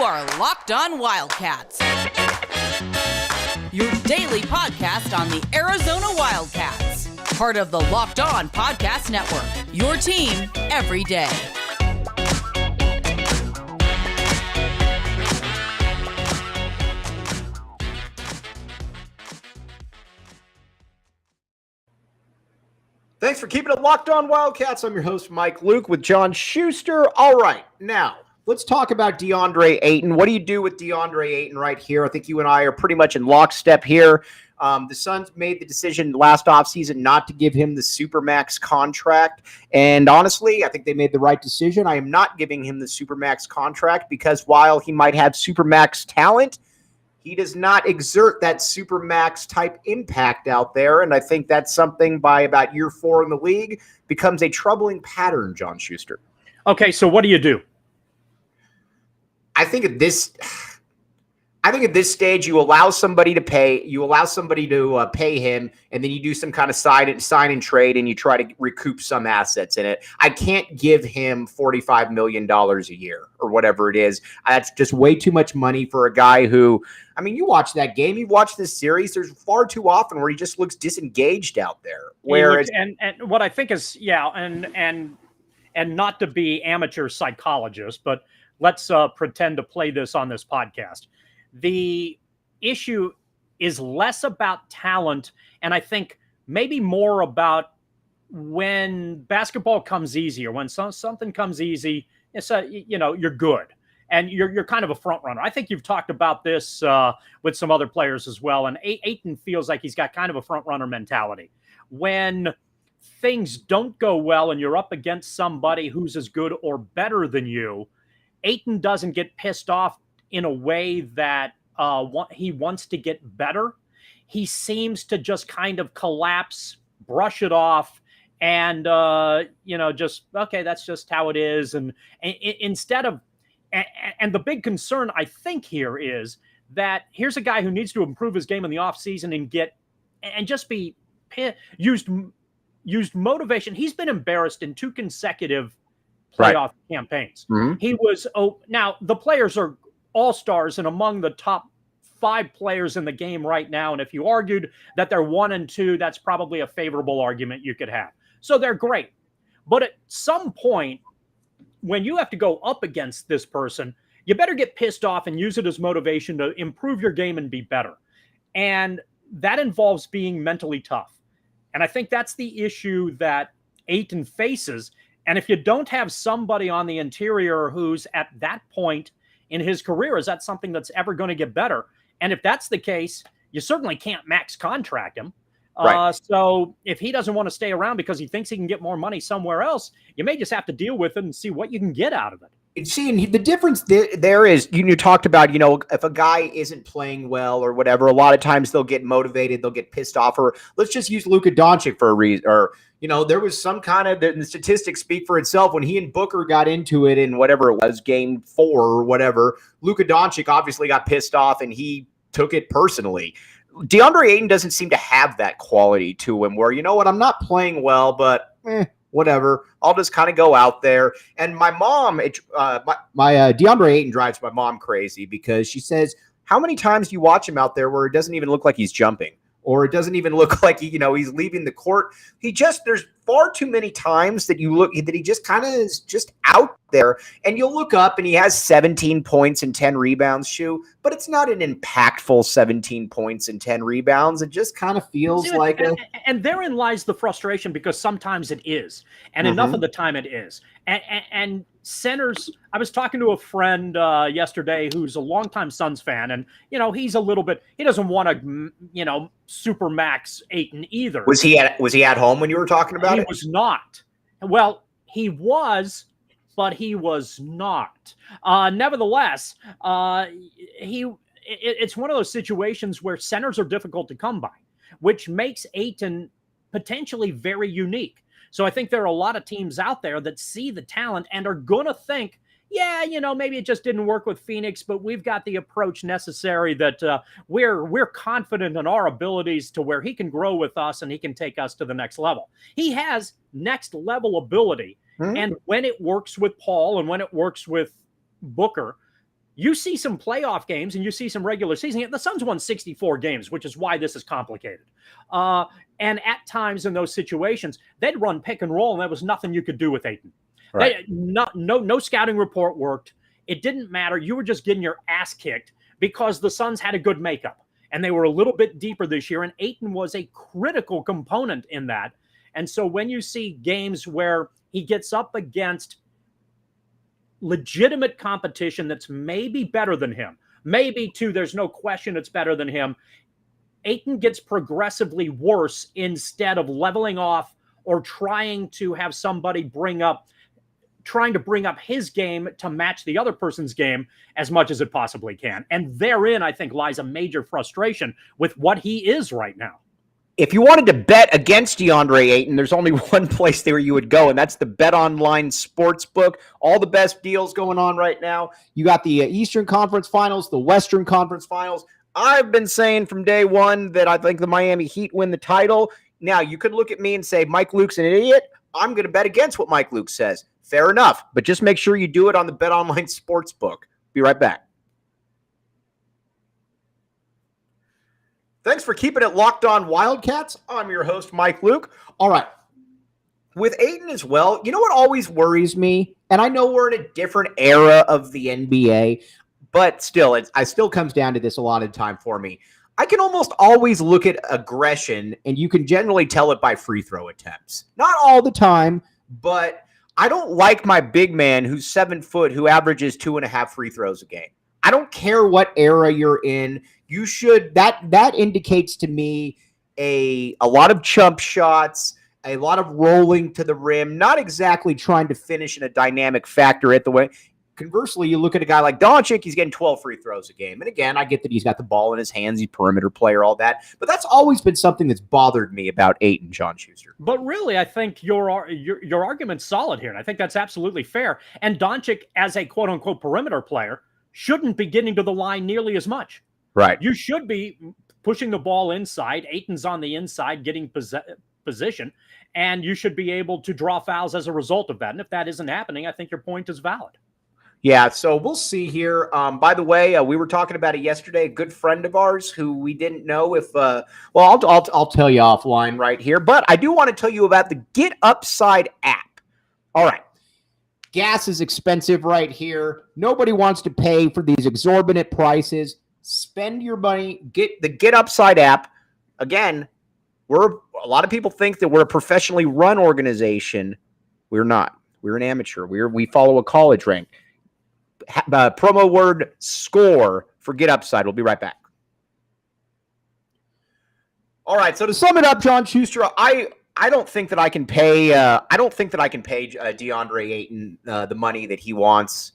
are Locked On Wildcats, your daily podcast on the Arizona Wildcats, part of the Locked On Podcast Network, your team every day. Thanks for keeping it Locked On Wildcats. I'm your host, Mike Luke, with John Schuster. All right, now, let's talk about Deandre Ayton. What do you do with Deandre Ayton right here? I think you and I are pretty much in lockstep here. The Suns made the decision last offseason not to give him the Supermax contract. And honestly, I think they made the right decision. I am not giving him the Supermax contract because while he might have Supermax talent, he does not exert that Supermax type impact out there. And I think that's something by about year 4 in the league becomes a troubling pattern, John Schuster. Okay, so what do you do? I think at this stage, you allow somebody to pay him, and then you do some kind of sign and trade, and you try to recoup some assets in it. I can't give him $45 million a year or whatever it is. That's just way too much money for a guy who, I mean, you watch that game, you watch this series, there's far too often where he just looks disengaged out there. Whereas, and what I think is, and not to be amateur psychologist, but let's pretend to play this on this podcast. The issue is less about talent, and I think maybe more about when basketball comes easy, or when something comes easy, you're good. And you're kind of a front runner. I think you've talked about this with some other players as well. And Ayton feels like he's got kind of a front runner mentality. When things don't go well and you're up against somebody who's as good or better than you, Ayton doesn't get pissed off in a way that he wants to get better. He seems to just kind of collapse, brush it off, and just, okay, that's just how it is. And instead of, and the big concern I think here is that here's a guy who needs to improve his game in the offseason and just be used motivation. He's been embarrassed in 2 consecutive playoff campaigns. Mm-hmm. He was, now the players are all-stars and among the top 5 players in the game right now. And if you argued that they're 1 and 2, that's probably a favorable argument you could have. So they're great. But at some point, when you have to go up against this person, you better get pissed off and use it as motivation to improve your game and be better. And that involves being mentally tough. And I think that's the issue that Ayton faces. And if you don't have somebody on the interior who's at that point in his career, is that something that's ever going to get better? And if that's the case, you certainly can't max contract him. Right. So if he doesn't want to stay around because he thinks he can get more money somewhere else, you may just have to deal with it and see what you can get out of it. See, and the difference there is, you talked about, if a guy isn't playing well or whatever, a lot of times they'll get motivated, they'll get pissed off. Or let's just use Luka Doncic for a reason. Or, there was some kind of, the statistics speak for itself. When he and Booker got into it in whatever it was, game 4 or whatever, Luka Doncic obviously got pissed off and he took it personally. Deandre Ayton doesn't seem to have that quality to him where, I'm not playing well, but whatever. I'll just kind of go out there. And my mom, Deandre Ayton drives my mom crazy because she says, how many times do you watch him out there where it doesn't even look like he's jumping? Or it doesn't even look like he's leaving the court. There's far too many times that he just kind of is just out there, and you'll look up and he has 17 points and 10 rebounds, but it's not an impactful 17 points and 10 rebounds. It just kind of feels and therein lies the frustration, because sometimes it is, and enough of the time it is. And centers, I was talking to a friend yesterday who's a longtime Suns fan, and he's a little bit, he doesn't want to super max Ayton either. Was he at home when you were talking about it? He was not. Well, he was, but he was not. Nevertheless, it's one of those situations where centers are difficult to come by, which makes Ayton potentially very unique. So I think there are a lot of teams out there that see the talent and are going to think, yeah, maybe it just didn't work with Phoenix, but we've got the approach necessary that we're confident in our abilities to where he can grow with us and he can take us to the next level. He has next level ability. And when it works with Paul and when it works with Booker, You see some playoff games and you see some regular season. The Suns won 64 games, which is why this is complicated. And at times in those situations, they'd run pick and roll, and there was nothing you could do with Ayton. Right. No scouting report worked. It didn't matter. You were just getting your ass kicked because the Suns had a good makeup, and they were a little bit deeper this year, and Ayton was a critical component in that. And so when you see games where he gets up against legitimate competition that's maybe better than him, maybe too, there's no question it's better than him, Ayton gets progressively worse instead of leveling off or trying to have somebody trying to bring up his game to match the other person's game as much as it possibly can. And therein, I think, lies a major frustration with what he is right now. If you wanted to bet against Deandre Ayton, there's only one place there you would go, and that's the BetOnline Sportsbook. All the best deals going on right now. You got the Eastern Conference Finals, the Western Conference Finals. I've been saying from day one that I think the Miami Heat win the title. Now, you could look at me and say, Mike Luke's an idiot. I'm going to bet against what Mike Luke says. Fair enough, but just make sure you do it on the BetOnline Sportsbook. Be right back. Thanks for keeping it locked on Wildcats. I'm your host, Mike Luke. All right. With Ayton as well, you know what always worries me? And I know we're in a different era of the NBA, but still, it still comes down to this a lot of the time for me. I can almost always look at aggression, and you can generally tell it by free throw attempts. Not all the time, but I don't like my big man who's 7 foot, who averages 2.5 free throws a game. I don't care what era you're in. You should, that indicates to me a lot of chump shots, a lot of rolling to the rim, not exactly trying to finish in a dynamic factor at the way. Conversely, you look at a guy like Doncic, he's getting 12 free throws a game. And again, I get that he's got the ball in his hands, he's a perimeter player, all that. But that's always been something that's bothered me about Ayton, John Schuster. But really, I think your argument's solid here, and I think that's absolutely fair. And Doncic, as a quote-unquote perimeter player, shouldn't be getting to the line nearly as much. Right. You should be pushing the ball inside. Ayton's on the inside getting position, and you should be able to draw fouls as a result of that. And if that isn't happening, I think your point is valid. Yeah, so we'll see here. By the way, we were talking about it yesterday. A good friend of ours who we didn't know if I'll tell you offline right here, but I do want to tell you about the Get Upside app. All right. Gas is expensive right here. Nobody wants to pay for these exorbitant prices. Spend your money. Get the Get Upside app. Again, a lot of people think that we're a professionally run organization. We're not. We're an amateur. We follow a college rank. Promo word SCORE for Get Upside. We'll be right back. All right. So to sum it up, John Schuster, I don't think that I can pay. DeAndre Ayton the money that he wants.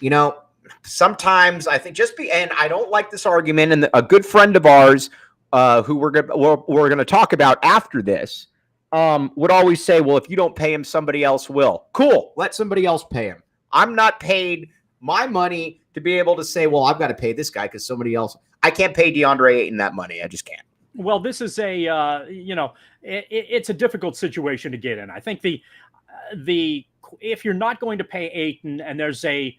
You know, sometimes I think and I don't like this argument. And a good friend of ours, who we're going to talk about after this, would always say, "Well, if you don't pay him, somebody else will." Cool. Let somebody else pay him. I'm not paid my money to be able to say, "Well, I've got to pay this guy because somebody else." I can't pay DeAndre Ayton that money. I just can't. Well, this is it's a difficult situation to get in. I think if you're not going to pay Ayton and there's a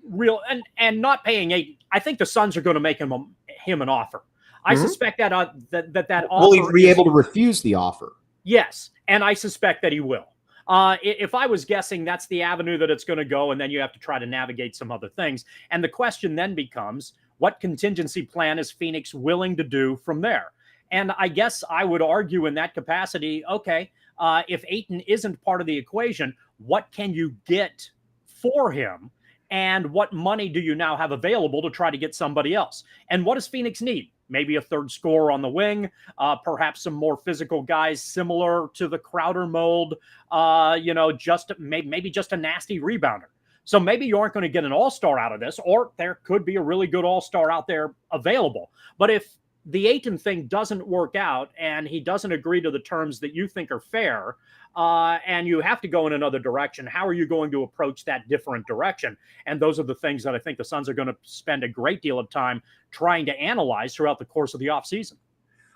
real and not paying Ayton, I think the Suns are going to make him an offer. I suspect that offer. Will he be able to refuse the offer? Yes, and I suspect that he will. If I was guessing, that's the avenue that it's going to go, and then you have to try to navigate some other things. And the question then becomes, what contingency plan is Phoenix willing to do from there? And I guess I would argue in that capacity, okay, if Ayton isn't part of the equation, what can you get for him? And what money do you now have available to try to get somebody else? And what does Phoenix need? Maybe a third scorer on the wing, perhaps some more physical guys similar to the Crowder mold, maybe just a nasty rebounder. So maybe you aren't going to get an all-star out of this, or there could be a really good all-star out there available. But if the Ayton thing doesn't work out and he doesn't agree to the terms that you think are fair, and you have to go in another direction, how are you going to approach that different direction? And those are the things that I think the Suns are going to spend a great deal of time trying to analyze throughout the course of the offseason.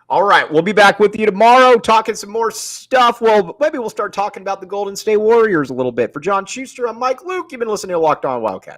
All right, we'll be back with you tomorrow talking some more stuff. Well, maybe we'll start talking about the Golden State Warriors a little bit. For John Schuster, I'm Mike Luke. You've been listening to Locked On Wildcats.